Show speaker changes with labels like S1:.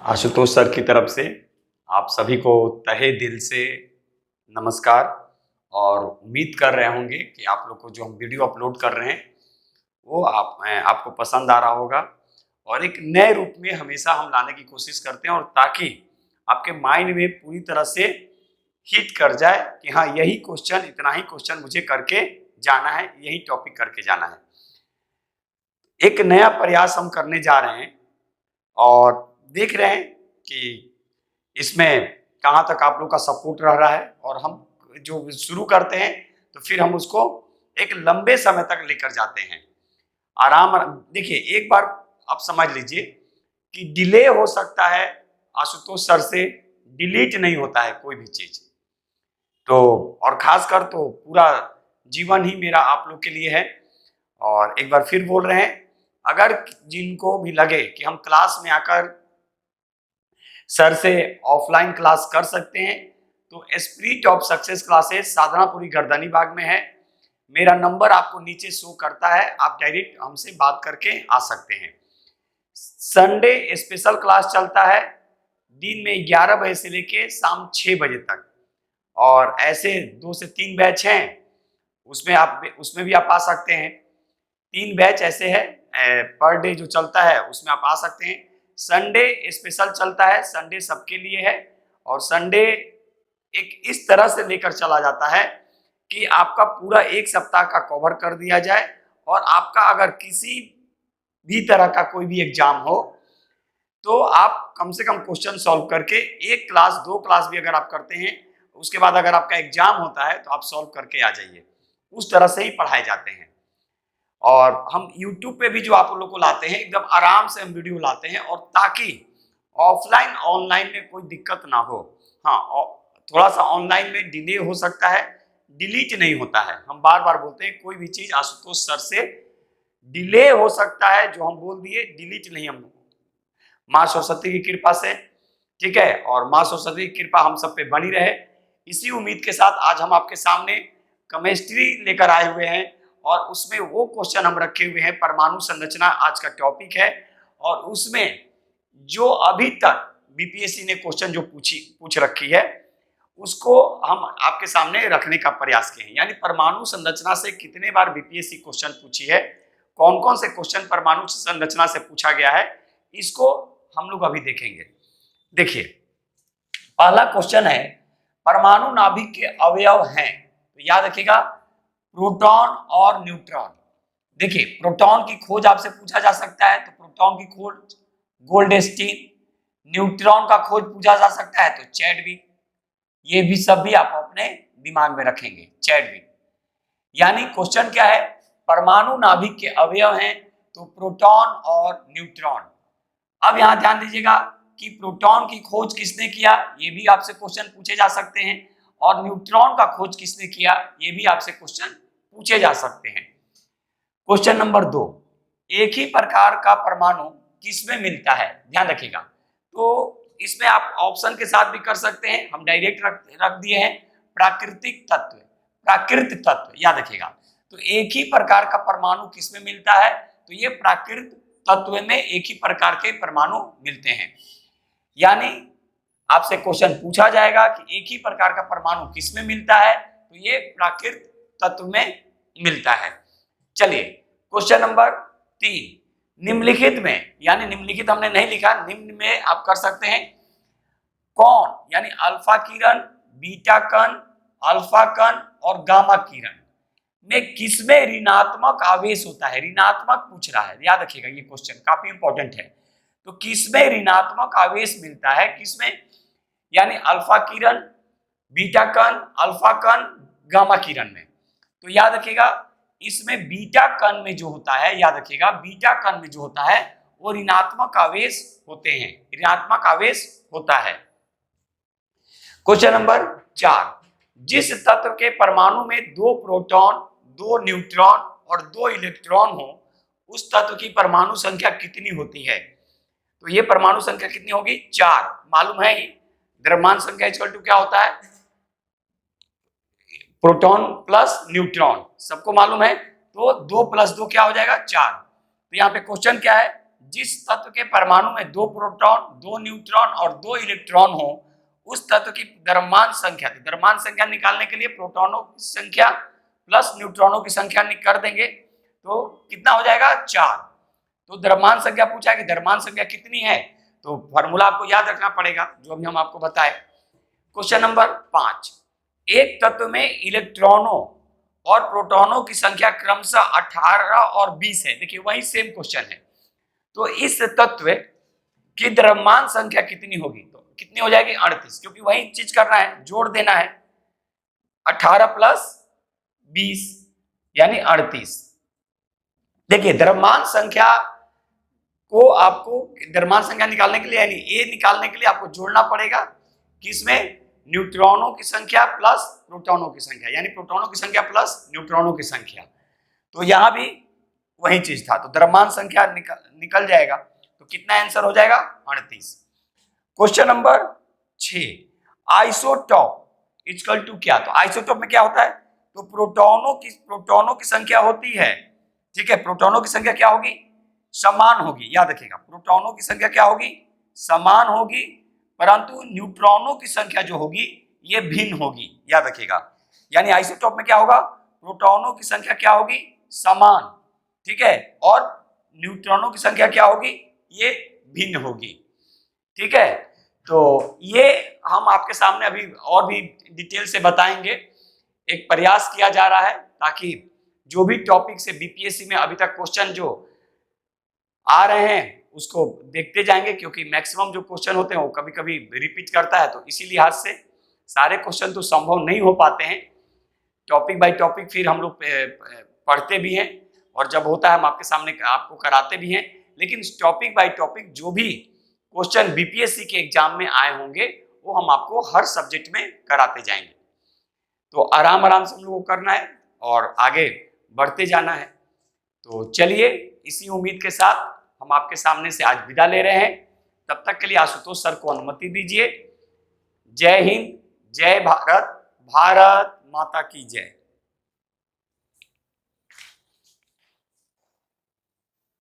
S1: Ashutosh sir की तरफ से आप सभी को तहे दिल से नमस्कार। और उम्मीद कर रहे होंगे कि आप लोग को जो हम वीडियो अपलोड कर रहे हैं वो आपको पसंद आ रहा होगा और एक नए रूप में हमेशा हम लाने की कोशिश करते हैं, और ताकि आपके माइंड में पूरी तरह से हिट कर जाए कि हाँ, यही क्वेश्चन, इतना ही क्वेश्चन मुझे करके जाना है, यही टॉपिक करके जाना है। एक नया प्रयास हम करने जा रहे हैं और देख रहे हैं कि इसमें कहाँ तक आप लोग का सपोर्ट रह रहा है, और हम जो शुरू करते हैं तो फिर हम उसको एक लंबे समय तक लेकर जाते हैं। आराम देखिए, एक बार आप समझ लीजिए कि डिले हो सकता है, आशुतोष सर से डिलीट नहीं होता है कोई भी चीज। तो और खासकर तो पूरा जीवन ही मेरा आप लोग के लिए है। और एक बार फिर बोल रहे हैं, अगर जिनको भी लगे कि हम क्लास में आकर सर से ऑफलाइन क्लास कर सकते हैं, तो स्पिरिट ऑफ सक्सेस क्लासेस साधनापुरी गर्दनी बाग में है। मेरा नंबर आपको नीचे शो करता है, आप डायरेक्ट हमसे बात करके आ सकते हैं। संडे स्पेशल क्लास चलता है दिन में 11 बजे से लेके शाम 6 बजे तक, और ऐसे 2 से 3 बैच हैं, उसमें भी आप आ सकते हैं। 3 बैच ऐसे है पर डे जो चलता है, उसमें आप आ सकते हैं। संडे स्पेशल चलता है, संडे सबके लिए है, और संडे एक इस तरह से लेकर चला जाता है कि आपका पूरा एक सप्ताह का कवर कर दिया जाए, और आपका अगर किसी भी तरह का कोई भी एग्जाम हो तो आप कम से कम क्वेश्चन सॉल्व करके 1 क्लास 2 क्लास भी अगर आप करते हैं, उसके बाद अगर आपका एग्जाम होता है तो आप सॉल्व करके आ जाइए। उस तरह से ही पढ़ाए जाते हैं। और हम YouTube पे भी जो आप लोग को लाते हैं, एकदम आराम से हम वीडियो लाते हैं, और ताकि ऑफलाइन ऑनलाइन में कोई दिक्कत ना हो। हाँ, थोड़ा सा ऑनलाइन में डिले हो सकता है, डिलीट नहीं होता है। हम बार बार बोलते हैं, कोई भी चीज आशुतोष सर से डिले हो सकता है, जो हम बोल दिए डिलीट नहीं। हम माँ सरस्वती की कृपा से, ठीक है, और माँ सरस्वती की कृपा हम सब पे बनी रहे, इसी उम्मीद के साथ आज हम आपके सामने केमिस्ट्री लेकर आए हुए हैं। और उसमें वो क्वेश्चन हम रखे हुए हैं, परमाणु संरचना आज का टॉपिक है। और उसमें जो अभी तक बीपीएससी ने क्वेश्चन जो पूछ रखी है, उसको हम आपके सामने रखने का प्रयास किए हैं। यानी परमाणु संरचना से कितने बार बीपीएससी क्वेश्चन पूछी है, कौन कौन से क्वेश्चन परमाणु संरचना से पूछा गया है, इसको हम लोग अभी देखेंगे। देखिए, पहला क्वेश्चन है, परमाणु नाभिक के अवयव हैं, तो याद रखिएगा प्रोटॉन और न्यूट्रॉन। देखिए, प्रोटॉन की खोज आपसे पूछा जा सकता है, तो प्रोटॉन की खोज गोल्डस्टीन। न्यूट्रॉन का खोज पूछा जा सकता है तो चैडविक। ये भी सब भी आप अपने दिमाग में रखेंगे, चैडविक। यानी क्वेश्चन क्या है, परमाणु नाभिक के अवयव हैं तो प्रोटॉन और न्यूट्रॉन। अब यहां ध्यान दीजिएगा कि प्रोटॉन की खोज किसने किया, ये भी आपसे क्वेश्चन पूछे जा सकते हैं, और न्यूट्रॉन का खोज किसने किया, ये भी आपसे क्वेश्चन पूछे जा सकते हैं। क्वेश्चन नंबर 2, एक ही प्रकार का परमाणु किसमें मिलता है, ध्यान रखिएगा। तो इसमें आप ऑप्शन के साथ भी कर सकते हैं, हम डायरेक्ट रख दिए हैं प्राकृतिक तत्व, प्राकृत तत्व, याद रखिएगा। तो एक ही प्रकार का परमाणु किसमें मिलता है, तो ये प्राकृत तत्व में एक ही प्रकार के परमाणु मिलते हैं। यानी आपसे क्वेश्चन पूछा जाएगा कि एक ही प्रकार का परमाणु किसमें मिलता है, तो ये प्राकृत तत्व में मिलता है। चलिए, क्वेश्चन नंबर 3, निम्नलिखित में, यानी निम्नलिखित हमने नहीं लिखा, निम्न में आप कर सकते हैं, कौन, यानी अल्फा किरण, बीटा कण, अल्फा कण और गामा किरण में किसमें ऋणात्मक आवेश होता है। ऋणात्मक पूछ रहा है, याद रखिएगा, ये क्वेश्चन काफी इंपॉर्टेंट है। तो किसमें ऋणात्मक आवेश मिलता है, किसमें, यानी अल्फा किरण, बीटा कण, अल्फा कण, गामा किरण में। तो याद रखिएगा, इसमें बीटा कण में जो होता है, याद रखिएगा, बीटा कण में जो होता है वो ऋणात्मक आवेश होते हैं, ऋणात्मक आवेश होता है। क्वेश्चन नंबर 4, जिस तत्व के परमाणु में 2 प्रोटॉन, 2 न्यूट्रॉन और 2 इलेक्ट्रॉन हो, उस तत्व की परमाणु संख्या कितनी होती है। तो ये परमाणु संख्या कितनी होगी, 4, मालूम है। द्रव्यमान संख्या इक्वल टू क्या होता है, प्रोटॉन प्लस न्यूट्रॉन, सबको मालूम है। तो 2 + 2 क्या हो जाएगा, 4। तो यहाँ पे क्वेश्चन क्या है, जिस तत्व के परमाणु में 2 प्रोटॉन, 2 न्यूट्रॉन और 2 इलेक्ट्रॉन हो, उस तत्व की द्रव्यमान संख्या, द्रव्यमान संख्या निकालने के लिए प्रोटॉनों की संख्या प्लस न्यूट्रॉनों की संख्या कर देंगे तो कितना हो जाएगा 4। तो द्रव्यमान संख्या पूछा है कि द्रव्यमान संख्या कितनी है, तो फॉर्मूला आपको याद रखना पड़ेगा जो अभी हम आपको बताए। क्वेश्चन नंबर 5, एक तत्व में इलेक्ट्रॉनों और प्रोटॉनों की संख्या क्रमशः 18 और 20 है। देखिए वही सेम क्वेश्चन है। तो इस तत्व की द्रव्यमान संख्या कितनी होगी, तो कितनी हो जाएगी 38, क्योंकि वही चीज करना है, जोड़ देना है 18 प्लस 20 यानी 38। देखिए द्रव्यमान संख्या को आपको द्रव्यमान संख्या निकालने के लिए यानी ए निकालने के लिए आपको जोड़ना पड़ेगा किसमें, न्यूट्रॉनों की संख्या प्लस प्रोटॉनों की संख्या, यानी प्रोटॉनों की संख्या प्लस न्यूट्रॉनों की संख्या। तो यहां भी वही चीज था, तो द्रव्यमान संख्या निकल जाएगा, तो कितना आंसर हो जाएगा 38। Question number 6, isotope equal to क्या, तो आइसोटॉप में क्या होता है, तो प्रोटॉनों की संख्या होती है, ठीक है, प्रोटॉनों की संख्या क्या होगी, समान होगी, याद रखिएगा प्रोटॉनों की संख्या क्या होगी, समान होगी, परंतु न्यूट्रॉनों की संख्या जो होगी ये भिन्न होगी, याद रखिएगा। यानी आइसोटॉप में क्या होगा, प्रोटॉनों की संख्या क्या होगी, समान, ठीक है, और न्यूट्रॉनों की संख्या क्या होगी, ये भिन्न होगी, ठीक है। तो ये हम आपके सामने अभी और भी डिटेल से बताएंगे। एक प्रयास किया जा रहा है ताकि जो भी टॉपिक से बीपीएससी में अभी तक क्वेश्चन जो आ रहे हैं उसको देखते जाएंगे, क्योंकि मैक्सिमम जो क्वेश्चन होते हैं वो कभी कभी रिपीट करता है, तो इसी लिहाज से सारे क्वेश्चन तो संभव नहीं हो पाते हैं, टॉपिक बाय टॉपिक फिर हम लोग पढ़ते भी हैं और जब होता है हम आपके सामने आपको कराते भी हैं, लेकिन टॉपिक बाय टॉपिक जो भी क्वेश्चन बीपीएससी के एग्जाम में आए होंगे वो हम आपको हर सब्जेक्ट में कराते जाएंगे। तो आराम आराम से हम लोगों को करना है और आगे बढ़ते जाना है। तो चलिए इसी उम्मीद के साथ हम आपके सामने से आज विदा ले रहे हैं। तब तक के लिए आशुतोष सर को अनुमति दीजिए। जय हिंद, जय भारत, भारत माता की जय।